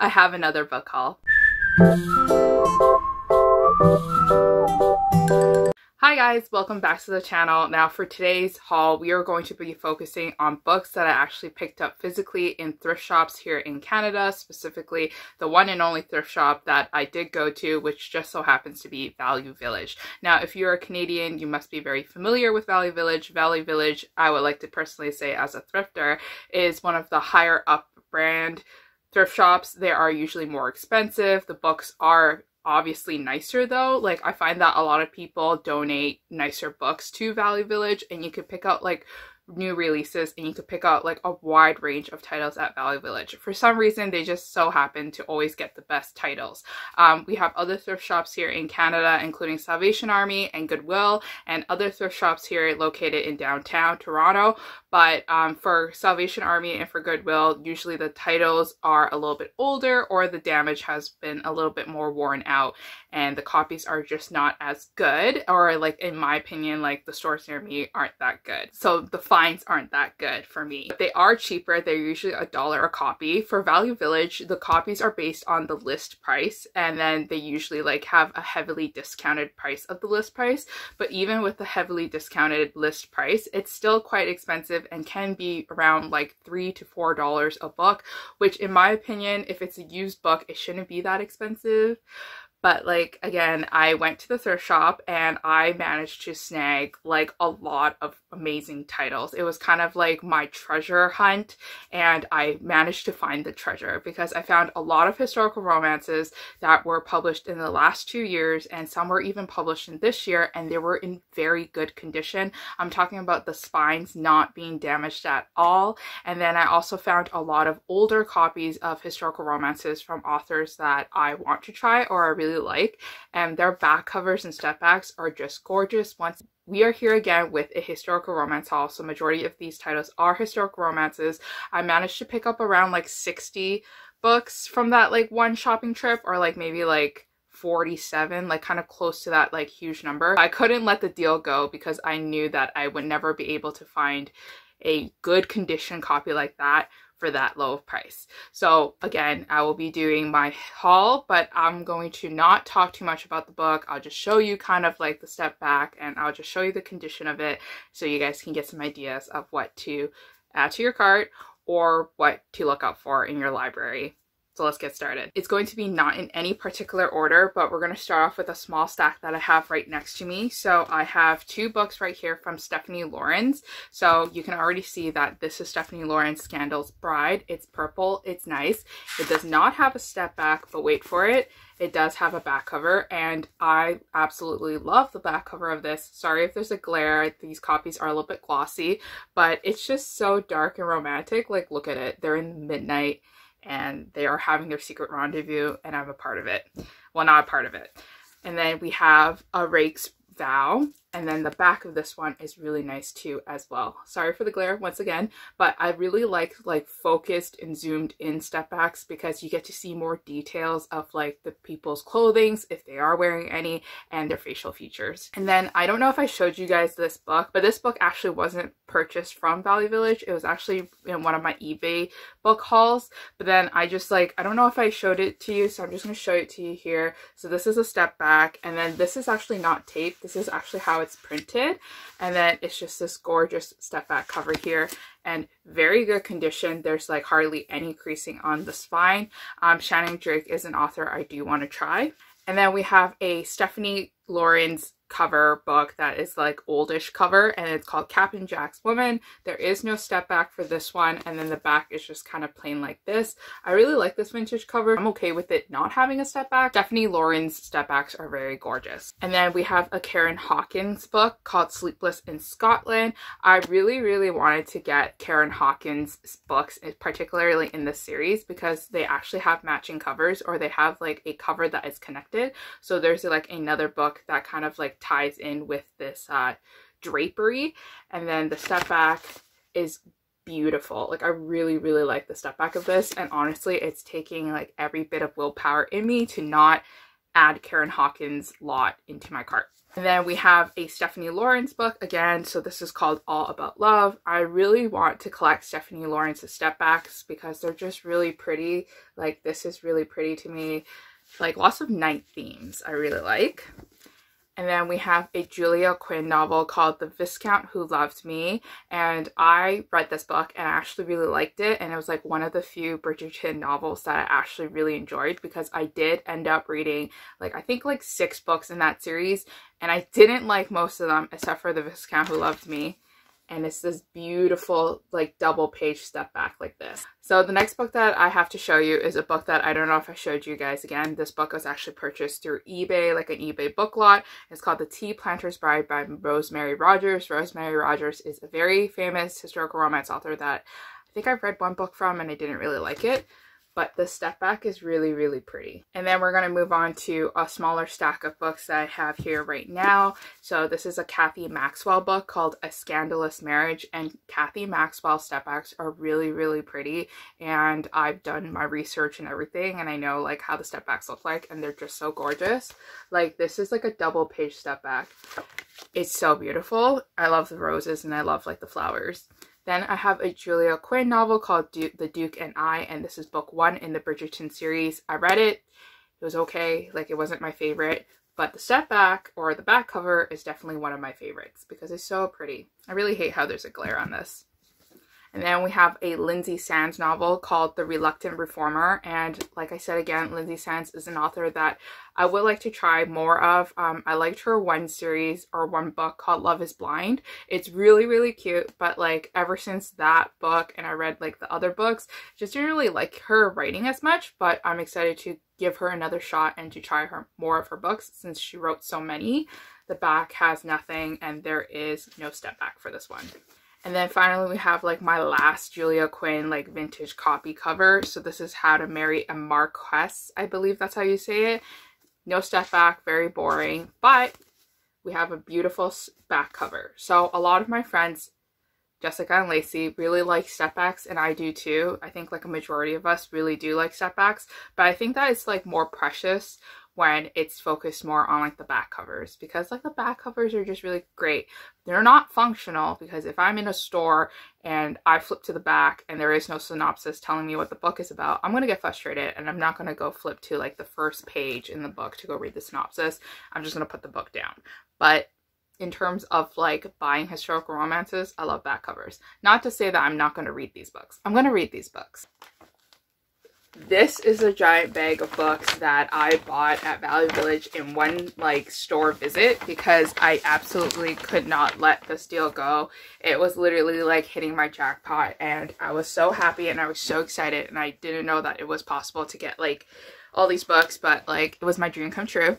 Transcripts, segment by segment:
I have another book haul. Hi guys, welcome back to the channel. Now for today's haul, we are going to be focusing on books that I actually picked up physically in thrift shops here in Canada, specifically the one and only thrift shop that I did go to, which just so happens to be Value Village. Now, if you're a Canadian, you must be very familiar with Value Village. Value Village, I would like to personally say as a thrifter, is one of the higher up brand thrift shops. They are usually more expensive. The books are obviously nicer though. Like, I find that a lot of people donate nicer books to Value Village, and you could pick out like new releases, and you could pick out like a wide range of titles at Value Village. For some reason, they just so happen to always get the best titles. We have other thrift shops here in Canada, including Salvation Army and Goodwill, and other thrift shops here located in downtown Toronto. But for Salvation Army and for Goodwill, usually the titles are a little bit older, or the damage has been a little bit more worn out, and the copies are just not as good, or like in my opinion, like the stores near me aren't that good. So the finds aren't that good for me. But they are cheaper. They're usually $1 a copy. For Value Village, the copies are based on the list price, and then they usually like have a heavily discounted price of the list price. But even with the heavily discounted list price, it's still quite expensive and can be around like $3 to $4 a book, which in my opinion, if it's a used book, it shouldn't be that expensive. But like, again, I went to the thrift shop and I managed to snag like a lot of amazing titles. It was kind of like my treasure hunt, and I managed to find the treasure because I found a lot of historical romances that were published in the last 2 years, and some were even published in this year, and they were in very good condition. I'm talking about the spines not being damaged at all. And then I also found a lot of older copies of historical romances from authors that I want to try or I really like, and their back covers and step backs are just gorgeous. Once we are here again with a historical romance haul, so majority of these titles are historical romances. I managed to pick up around like 60 books from that like one shopping trip, or like maybe like 47, like kind of close to that like huge number. I couldn't let the deal go because I knew that I would never be able to find a good condition copy like that for that low of price. So again, I will be doing my haul, but I'm going to not talk too much about the book. I'll just show you kind of like the step back, and I'll just show you the condition of it so you guys can get some ideas of what to add to your cart or what to look out for in your library. So let's get started. It's going to be not in any particular order, but we're going to start off with a small stack that I have right next to me. So I have 2 books right here from Stephanie Lawrence. So you can already see that this is Stephanie Lawrence Scandal's Bride. It's purple. It's nice. It does not have a step back, but wait for it. It does have a back cover, and I absolutely love the back cover of this. Sorry if there's a glare. These copies are a little bit glossy, but it's just so dark and romantic. Like, look at it. They're in midnight, and they are having their secret rendezvous, and I'm a part of it. Well, not a part of it. And then we have A Rake's Vow, and then the back of this one is really nice too as well. Sorry for the glare once again, but I really like focused and zoomed in step backs because you get to see more details of like the people's clothings, if they are wearing any, and their facial features. And then I don't know if I showed you guys this book, but this book actually wasn't purchased from Value Village. It was actually in one of my eBay book hauls, but then I just like, I don't know if I showed it to you, so I'm just going to show it to you here. So this is a step back, and then this is actually not taped. This is actually how it's printed, and then it's just this gorgeous step back cover here, and very good condition. There's like hardly any creasing on the spine. Shannon Drake is an author I do want to try. And then we have a Stephanie Lawrence cover book that is like oldish cover, and it's called Captain Jack's Woman. There is no step back for this one, and then the back is just kind of plain like this. I really like this vintage cover. I'm okay with it not having a step back. Stephanie Lawrence step backs are very gorgeous. And then we have a Karen Hawkins book called Sleepless in Scotland. I really wanted to get Karen Hawkins books, particularly in this series, because they actually have matching covers, or they have like a cover that is connected. So there's like another book that kind of like ties in with this drapery, and then the step back is beautiful. Like, I really like the step back of this, and honestly it's taking like every bit of willpower in me to not add Karen Hawkins' lot into my cart. And then we have a Stephanie Lawrence book again. So this is called All About Love. I really want to collect Stephanie Lawrence's step backs because they're just really pretty. Like, this is really pretty to me. Like, lots of night themes I really like. And then we have a Julia Quinn novel called The Viscount Who Loved Me. And I read this book and I actually really liked it. And it was like one of the few Bridgerton novels that I actually really enjoyed, because I did end up reading like, I think like 6 books in that series. And I didn't like most of them except for The Viscount Who Loved Me. And it's this beautiful like double page step back like this. So the next book that I have to show you is a book that I don't know if I showed you guys again. This book was actually purchased through eBay, like an eBay book lot. It's called The Tea Planter's Bride by Rosemary Rogers. Rosemary Rogers is a very famous historical romance author that I think I've read one book from and I didn't really like it. But the step back is really, really pretty. And then we're going to move on to a smaller stack of books that I have here right now. So this is a Kathy Maxwell book called A Scandalous Marriage. And Kathy Maxwell's step backs are really, really pretty. And I've done my research and everything. And I know like how the step backs look like. And they're just so gorgeous. Like, this is like a double page step back. It's so beautiful. I love the roses and I love like the flowers. Then I have a Julia Quinn novel called The Duke and I, and this is book 1 in the Bridgerton series. I read it. It was okay. Like, it wasn't my favorite, but the step back or the back cover is definitely one of my favorites because it's so pretty. I really hate how there's a glare on this. And then we have a Lindsay Sands novel called The Reluctant Reformer. And like I said again, Lindsay Sands is an author that I would like to try more of. I liked her one series or one book called Love is Blind. It's really, really cute. But like ever since that book and I read like the other books, just didn't really like her writing as much. But I'm excited to give her another shot and to try her more of her books since she wrote so many. The back has nothing and there is no step back for this one. And then finally we have like my last Julia Quinn like vintage copy cover. So this is How to Marry a Marquess. I believe that's how you say it. No step back, very boring, but we have a beautiful back cover. So a lot of my friends, Jessica and Lacey, really like step backs, and I do too. I think like a majority of us really do like step backs, but I think that it's like more precious when it's focused more on like the back covers, because like the back covers are just really great. They're not functional, because if I'm in a store and I flip to the back and there is no synopsis telling me what the book is about, I'm gonna get frustrated and I'm not gonna go flip to like the first page in the book to go read the synopsis. I'm just gonna put the book down. But in terms of like buying historical romances, I love back covers. Not to say that I'm not going to read these books. I'm going to read these books. This is a giant bag of books that I bought at Value Village in one like store visit because I absolutely could not let this deal go. It was literally like hitting my jackpot and I was so happy and I was so excited, and I didn't know that it was possible to get like all these books, but like it was my dream come true.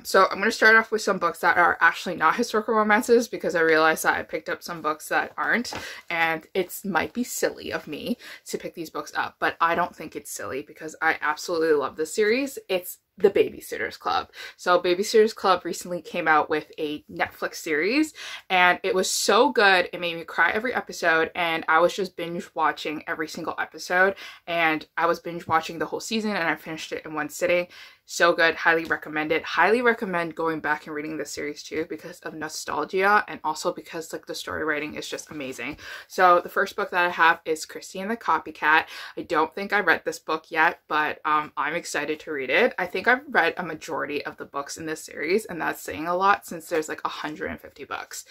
So I'm going to start off with some books that are actually not historical romances, because I realized that I picked up some books that aren't, and it might be silly of me to pick these books up, but I don't think it's silly because I absolutely love this series. It's The Babysitters Club. So Babysitters Club recently came out with a Netflix series and it was so good. It made me cry every episode, and I was just binge watching every single episode, and I was binge watching the whole season and I finished it in one sitting. So good. Highly recommend it. Highly recommend going back and reading this series too, because of nostalgia and also because like the story writing is just amazing. So the first book that I have is Christy and the Copycat. I don't think I read this book yet, but I'm excited to read it. I think I've read a majority of the books in this series, and that's saying a lot since there's like 150 books.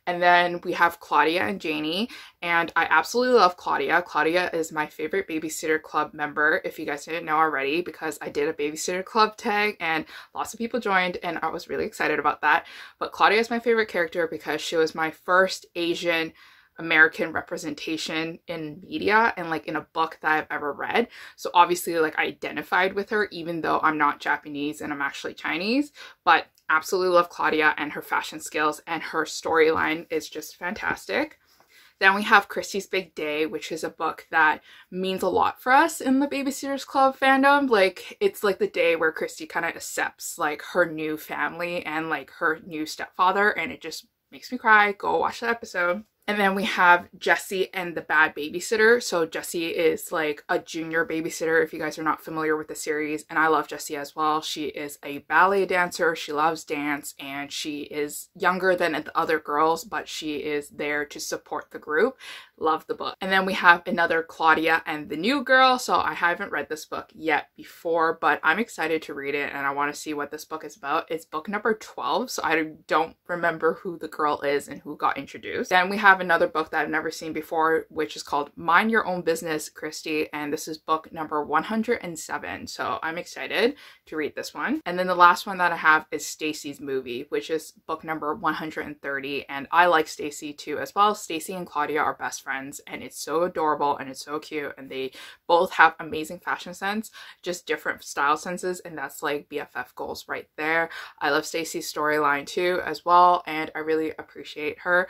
And then we have Claudia and Janie, and I absolutely love Claudia. Claudia is my favorite Babysitter Club member, if you guys didn't know already, because I did a Babysitter Club tag and lots of people joined and I was really excited about that. But Claudia is my favorite character because she was my first Asian American representation in media and like in a book that I've ever read. So obviously like I identified with her even though I'm not Japanese and I'm actually Chinese, but absolutely love Claudia and her fashion skills, and her storyline is just fantastic. Then we have Christy's Big Day, which is a book that means a lot for us in the Babysitters Club fandom. Like, it's like the day where Christy kind of accepts like her new family and like her new stepfather, and it just makes me cry. Go watch the episode. And then we have Jessie and the Bad Babysitter. So Jessie is like a junior babysitter if you guys are not familiar with the series. And I love Jessie as well. She is a ballet dancer. She loves dance and she is younger than the other girls, but she is there to support the group. Love the book. And then we have another Claudia and the New Girl. So I haven't read this book yet before, but I'm excited to read it and I want to see what this book is about. It's book number 12. So I don't remember who the girl is and who got introduced. Then we have another book that I've never seen before, which is called Mind Your Own Business, Christy, and this is book number 107. So I'm excited to read this one. And then the last one that I have is Stacy's Movie, which is book number 130, and I like Stacy too as well. Stacy and Claudia are best friends and it's so adorable and it's so cute, and they both have amazing fashion sense, just different style senses, and that's like BFF goals right there. I love Stacy's storyline too as well, and I really appreciate her.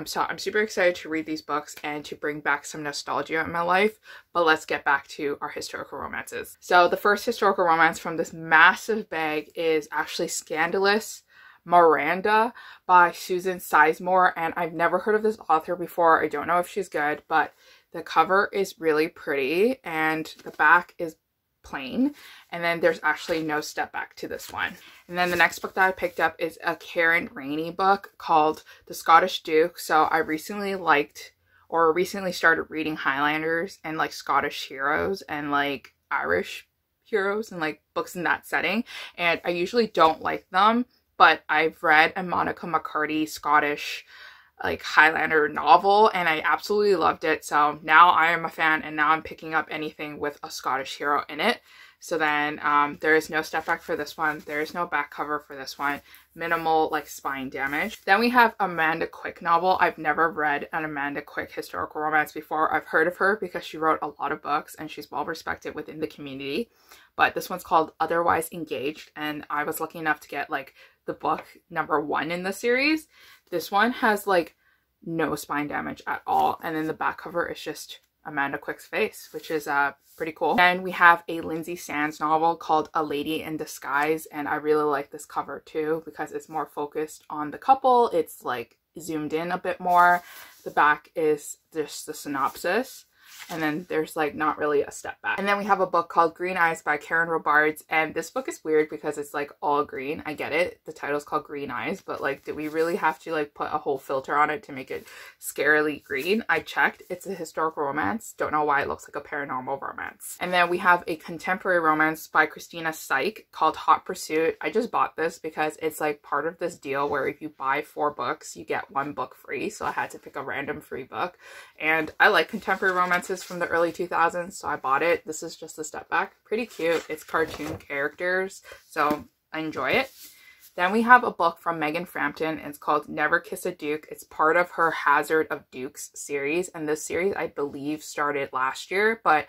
So I'm super excited to read these books and to bring back some nostalgia in my life. But let's get back to our historical romances. So the first historical romance from this massive bag is actually Scandalous Miranda by Susan Sizemore, and I've never heard of this author before. I don't know if she's good, but the cover is really pretty and the back is plain, and then there's actually no step back to this one. And then the next book that I picked up is a Karen Rainey book called The Scottish Duke. So I recently started reading Highlanders and like Scottish heroes and like Irish heroes and like books in that setting, and I usually don't like them, but I've read a Monica McCarty Scottish like Highlander novel and I absolutely loved it. So now I am a fan, and now I'm picking up anything with a Scottish hero in it. So then there is no step back for this one. There is no back cover for this one. Minimal like spine damage. Then we have Amanda Quick novel. I've never read an Amanda Quick historical romance before. I've heard of her because she wrote a lot of books and she's well respected within the community. But this one's called Otherwise Engaged, and I was lucky enough to get like the book number 1 in the series. This one has like no spine damage at all, and then the back cover is just Amanda Quick's face, which is pretty cool. Then we have a Lindsay Sands novel called A Lady in Disguise, and I really like this cover too because it's more focused on the couple. It's like zoomed in a bit more. The back is just the synopsis, and then there's like not really a step back. And then we have a book called Green Eyes by Karen Robards, and this book is weird because it's like all green. I get it, the title's called Green Eyes, but like did we really have to like put a whole filter on it to make it scarily green? I checked, it's a historical romance. Don't know why it looks like a paranormal romance. And then we have a contemporary romance by Christina Syke called Hot Pursuit. I just bought this because it's like part of this deal where if you buy 4 books you get 1 book free, so I had to pick a random free book, and I like contemporary romances from the early 2000s, so I bought it. This is just a step back. Pretty cute. It's cartoon characters, so I enjoy it. Then we have a book from Megan Frampton, and it's called Never Kiss a Duke. It's part of her Hazard of Dukes series, and this series I believe started last year, but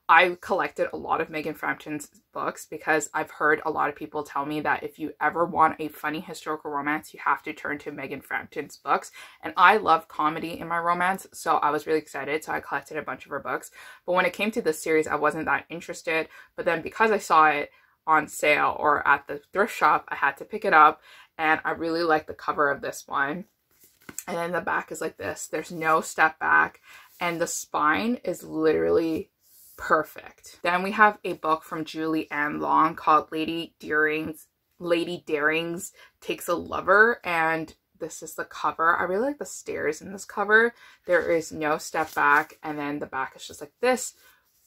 I collected a lot of Megan Frampton's books because I've heard a lot of people tell me that if you ever want a funny historical romance, you have to turn to Megan Frampton's books. And I love comedy in my romance, so I was really excited. So I collected a bunch of her books. But when it came to this series, I wasn't that interested. But then because I saw it on sale or at the thrift shop, I had to pick it up. And I really like the cover of this one. And then the back is like this. There's no step back. And the spine is literally perfect. Then we have a book from Julie Ann Long called Lady Daring's Takes a Lover, and this is the cover. I really like the stairs in this cover. There is no step back, and then the back is just like this.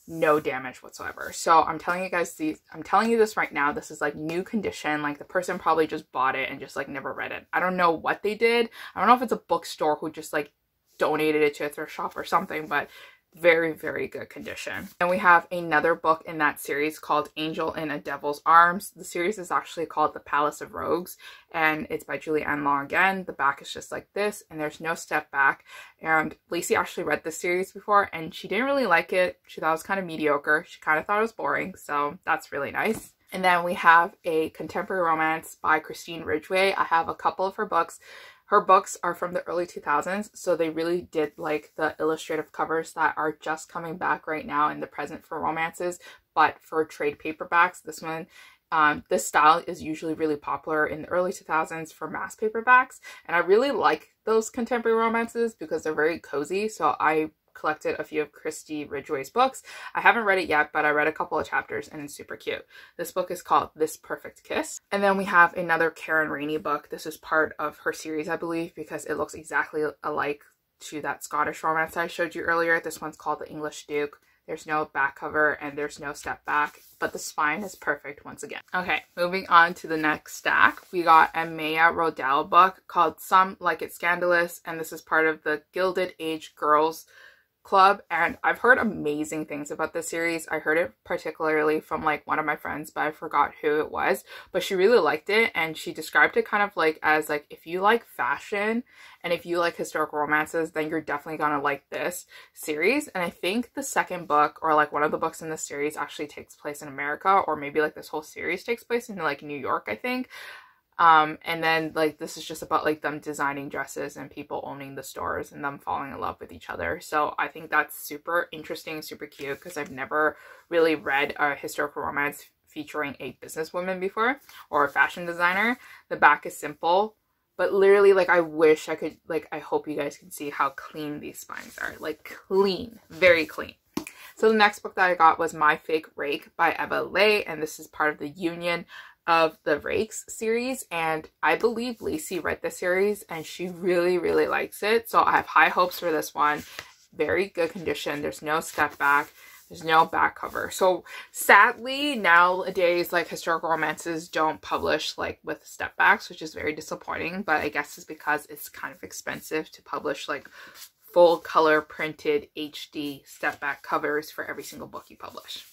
No damage whatsoever. So I'm telling you guys I'm telling you this right now. This is like new condition. Like the person probably just bought it and just like never read it. I don't know what they did. I don't know if it's a bookstore who just like donated it to a thrift shop or something, but very, very good condition. And we have another book in that series called Angel in a Devil's Arms. The series is actually called The Palace of Rogues, and it's by Julie Ann Long again. The back is just like this, and there's no step back. And Lacey actually read this series before, and she didn't really like it. She thought it was kind of mediocre. She kind of thought it was boring, so that's really nice. And then we have a contemporary romance by Christine Ridgway. I have a couple of her books. Her books are from the early 2000s, so they really did like the illustrative covers that are just coming back right now in the present for romances, but for trade paperbacks, this one This style is usually really popular in the early 2000s for mass paperbacks, and I really like those contemporary romances because they're very cozy. So I collected a few of Christy Ridgway's books. I haven't read it yet, but I read a couple of chapters and it's super cute. This book is called This Perfect Kiss. And then we have another Karen Rainey book. This is part of her series, I believe, because it looks exactly alike to that Scottish romance I showed you earlier. This one's called The English Duke. There's no back cover and there's no step back, but the spine is perfect once again. Okay, moving on to the next stack. We got a Maya Rodell book called Some Like It Scandalous, and this is part of the Gilded Age Girls Club, and I've heard amazing things about this series. I heard it particularly from like one of my friends, but I forgot who it was, but she really liked it, and she described it kind of like as like, if you like fashion and if you like historical romances, then you're definitely gonna like this series. And I think the second book, or like one of the books in this series, actually takes place in America, or maybe like this whole series takes place in like New York, I think. And then like this is just about like them designing dresses and people owning the stores and them falling in love with each other. So I think that's super interesting, super cute, because I've never really read a historical romance featuring a businesswoman before, or a fashion designer. The back is simple, but literally like I wish I could, like, I hope you guys can see how clean these spines are. Like clean, very clean. So the next book that I got was My Fake Rake by Eva Leigh, and this is part of the Union of the Rakes series, and I believe Lacey read the series and she really likes it, so I have high hopes for this one. Very good condition. There's no step back, there's no back cover. So sadly nowadays, like, historical romances don't publish like with step backs, which is very disappointing, but I guess it's because it's kind of expensive to publish like full color printed HD step back covers for every single book you publish.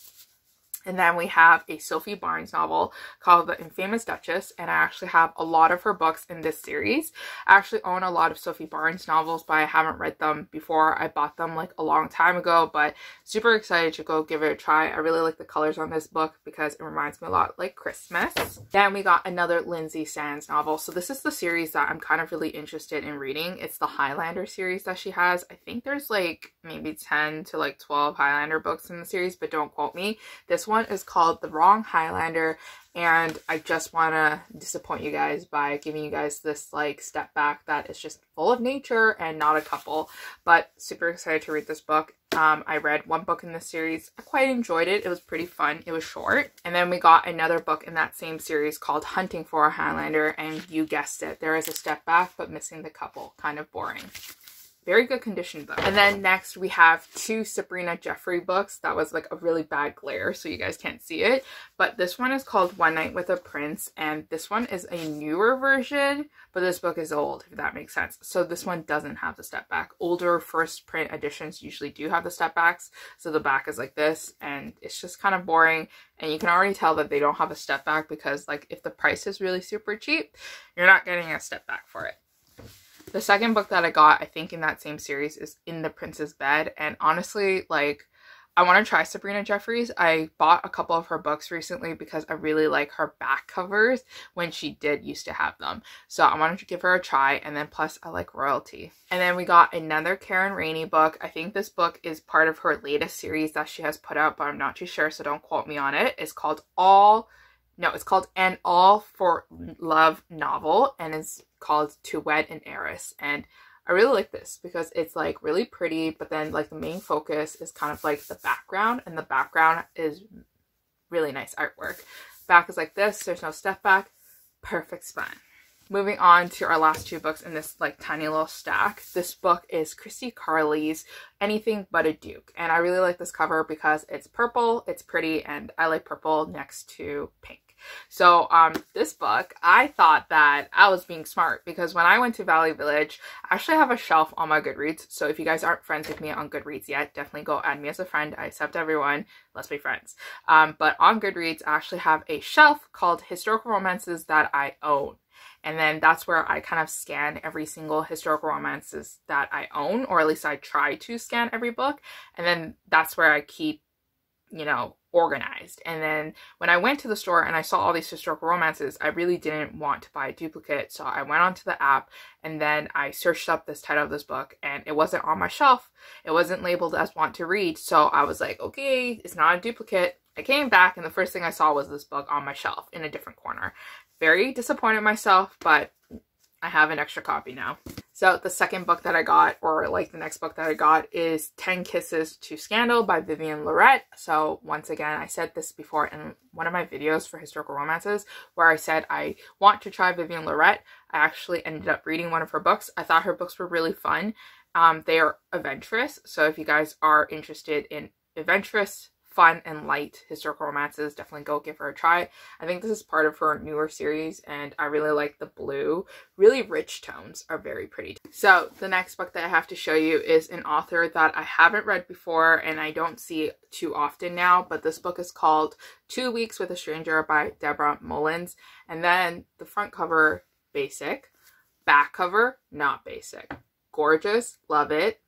And then we have a Sophie Barnes novel called The Infamous Duchess, and I actually have a lot of her books in this series. I actually own a lot of Sophie Barnes novels, but I haven't read them before. I bought them like a long time ago, but super excited to go give it a try. I really like the colors on this book because it reminds me a lot like Christmas. Then we got another Lindsay Sands novel. So this is the series that I'm kind of really interested in reading. It's the Highlander series that she has. I think there's like maybe 10 to like 12 Highlander books in the series, but don't quote me. This one is called The Wrong Highlander, and I just want to disappoint you guys by giving you guys this like step back that is just full of nature and not a couple, but super excited to read this book. I read one book in this series. I quite enjoyed it. It was pretty fun. It was short. And then we got another book in that same series called Hunting for a Highlander, and you guessed it, there is a step back but missing the couple. Kind of boring. Very good condition though. And then next we have two Sabrina Jeffrey books. That was like a really bad glare, so you guys can't see it. But this one is called One Night with a Prince, and this one is a newer version, but this book is old, if that makes sense. So this one doesn't have the step back. Older first print editions usually do have the step backs. So the back is like this, and it's just kind of boring. And you can already tell that they don't have a step back because like if the price is really super cheap, you're not getting a step back for it. The second book that I got, I think in that same series, is In the Prince's Bed. And honestly, like, I want to try Sabrina Jeffries. I bought a couple of her books recently because I really like her back covers when she did used to have them. So I wanted to give her a try, and then plus I like royalty. And then we got another Karen Rainey book. I think this book is part of her latest series that she has put out, but I'm not too sure, so don't quote me on it. It's called An All for Love novel, and it's called To Wed an Heiress. And I really like this because it's like really pretty, but then like the main focus is kind of like the background, and the background is really nice artwork. Back is like this, there's no step back, perfect spine. Moving on to our last two books in this like tiny little stack. This book is Christy Carley's Anything But a Duke, and I really like this cover because it's purple, it's pretty, and I like purple next to pink. So this book, I thought that I was being smart because when I went to Valley Village, I actually have a shelf on my Goodreads. So if you guys aren't friends with me on Goodreads yet, definitely go add me as a friend. I accept everyone. Let's be friends. But on Goodreads, I actually have a shelf called Historical Romances That I Own. And then that's where I kind of scan every single historical romances that I own, or at least I try to scan every book. And then that's where I keep, you know, organized. And then when I went to the store and I saw all these historical romances, I really didn't want to buy a duplicate. So I went onto the app and then I searched up this title of this book, and it wasn't on my shelf. It wasn't labeled as want to read. So I was like, okay, it's not a duplicate. I came back and the first thing I saw was this book on my shelf in a different corner. Very disappointed in myself, but I have an extra copy now. So the second book that I got, or like the next book that I got, is 10 Kisses to Scandal by Vivian Lorette. So once again, I said this before in one of my videos for historical romances, where I said I want to try Vivian Lorette. I actually ended up reading one of her books. I thought her books were really fun. They are adventurous. So if you guys are interested in adventurous, fun and light historical romances, definitely go give her a try. I think this is part of her newer series and I really like the blue. Really rich tones, are very pretty. So the next book that I have to show you is an author that I haven't read before and I don't see too often now, but this book is called 2 Weeks with a Stranger by Deborah Mullins. And then the front cover, basic. Back cover, not basic. Gorgeous, love it.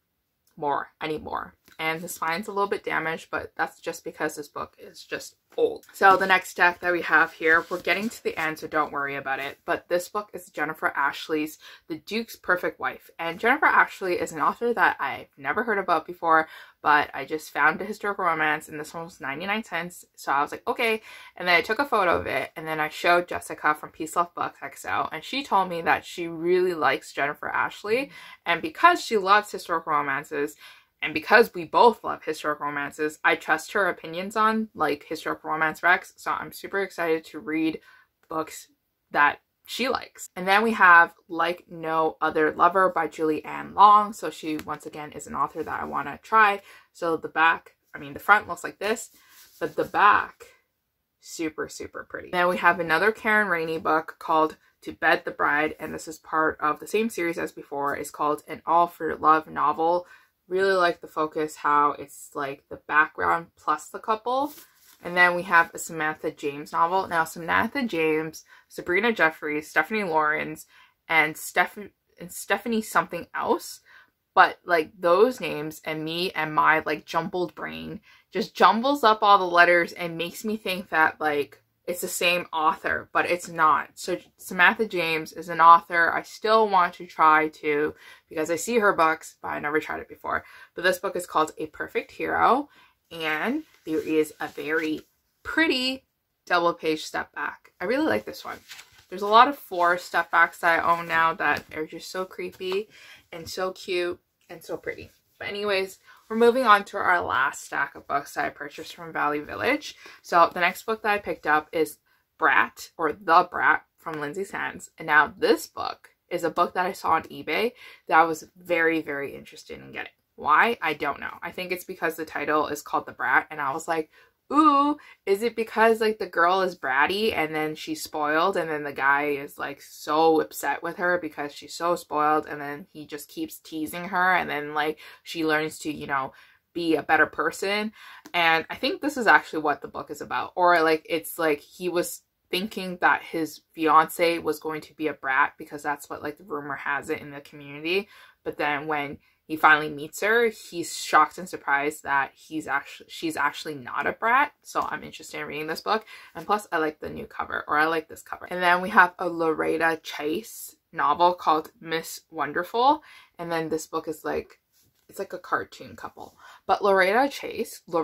More, I need more. And the spine's a little bit damaged, but that's just because this book is just old. So the next deck that we have here, we're getting to the end, so don't worry about it. But this book is Jennifer Ashley's The Duke's Perfect Wife. And Jennifer Ashley is an author that I've never heard about before, but I just found a historical romance and this one was 99 cents. So I was like, okay. And then I took a photo of it and then I showed Jessica from Peace Love Books XO and she told me that she really likes Jennifer Ashley. And because she loves historical romances, and because we both love historical romances, I trust her opinions on like historical romance recs. So I'm super excited to read books that she likes. And then we have Like No Other Lover by Julie Ann Long. So she once again is an author that I want to try. So the front looks like this, but the back, super, super pretty. Then we have another Karen Rainey book called To Bed the Bride. And this is part of the same series as before. It's called An All for Love novel. Really like the focus, how it's like the background plus the couple. And then we have a Samantha James novel. Now Samantha James, Sabrina Jeffries, Stephanie Lawrence, and Stephanie something else. But like those names and me and my like jumbled brain just jumbles up all the letters and makes me think that like it's the same author, but it's not. So Samantha James is an author I still want to try to, because I see her books, but I never tried it before. But this book is called A Perfect Hero, and there is a very pretty double page step back. I really like this one. There's a lot of 4 step backs that I own now that are just so creepy and so cute and so pretty. But anyways, we're moving on to our last stack of books that I purchased from Valley Village. So the next book that I picked up is Brat, or The Brat, from Lindsay Sands. And now this book is a book that I saw on eBay that I was very, very interested in getting. Why? I don't know. I think it's because the title is called The Brat, and I was like, ooh, is it because like the girl is bratty and then she's spoiled and then the guy is like so upset with her because she's so spoiled and then he just keeps teasing her and then like she learns to, you know, be a better person. And I think this is actually what the book is about. Or like it's like he was thinking that his fiance was going to be a brat because that's what like the rumor has it in the community. But then when he finally meets her, he's shocked and surprised that she's actually not a brat. So I'm interested in reading this book. And plus I like the new cover, or I like this cover. And then we have a Loretta Chase novel called Miss Wonderful. And then this book is like, it's like a cartoon couple. But Loretta Chase is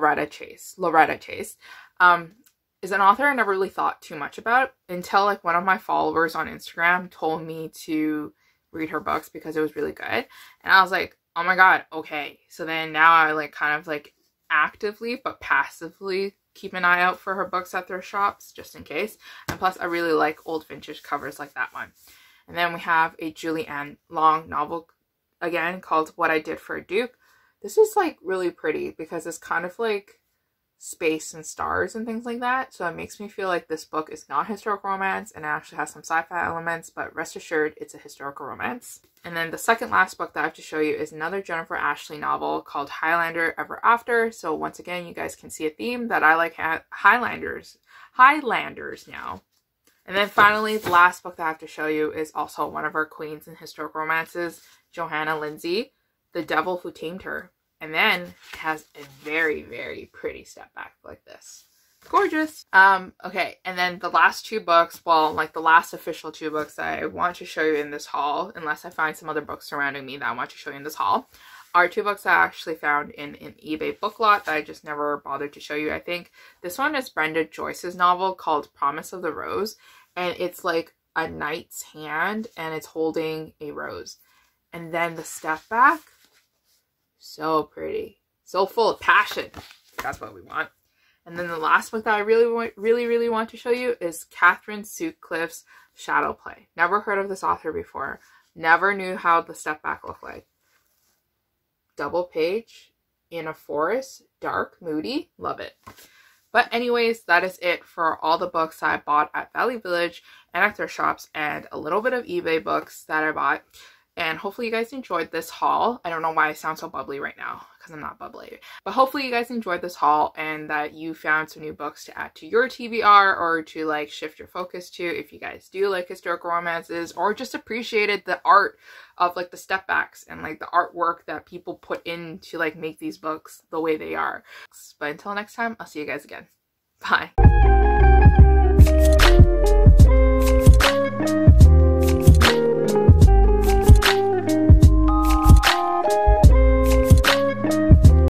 an author I never really thought too much about until like one of my followers on Instagram told me to read her books because it was really good. And I was like, oh my god, okay. So then now I like kind of like actively but passively keep an eye out for her books at thrift shops just in case. And plus I really like old vintage covers like that one. And then we have a Julie Ann Long novel again called What I Did for a Duke. This is like really pretty because it's kind of like space and stars and things like that. So it makes me feel like this book is not historical romance and it actually has some sci-fi elements, but rest assured it's a historical romance. And then the second last book that I have to show you is another Jennifer Ashley novel called Highlander Ever After. So once again, you guys can see a theme that I like Highlanders now. And then finally, the last book that I have to show you is also one of our queens in historical romances, Johanna Lindsey, The Devil Who Tamed Her. And then it has a very, very pretty step back like this. Gorgeous. Okay, and then the last 2 books, well, like the last official 2 books that I want to show you in this haul, unless I find some other books surrounding me that I want to show you in this haul, are two books I actually found in an eBay book lot that I just never bothered to show you, I think. This one is Brenda Joyce's novel called Promise of the Rose, and it's like a knight's hand and it's holding a rose. And then the step back, so pretty, so full of passion. That's what we want. And then the last book that I really want to show you is Catherine Sutcliffe's Shadow Play. Never heard of this author before. Never knew how the step back looked like. Double page in a forest, dark, moody, love it. But anyways, that is it for all the books I bought at Valley Village and at thrift shops, and a little bit of eBay books that I bought. And hopefully you guys enjoyed this haul. I don't know why I sound so bubbly right now, because I'm not bubbly. But hopefully you guys enjoyed this haul and that you found some new books to add to your TBR, or to like shift your focus to if you guys do like historical romances, or just appreciated the art of like the step backs and like the artwork that people put in to like make these books the way they are. But until next time, I'll see you guys again. Bye.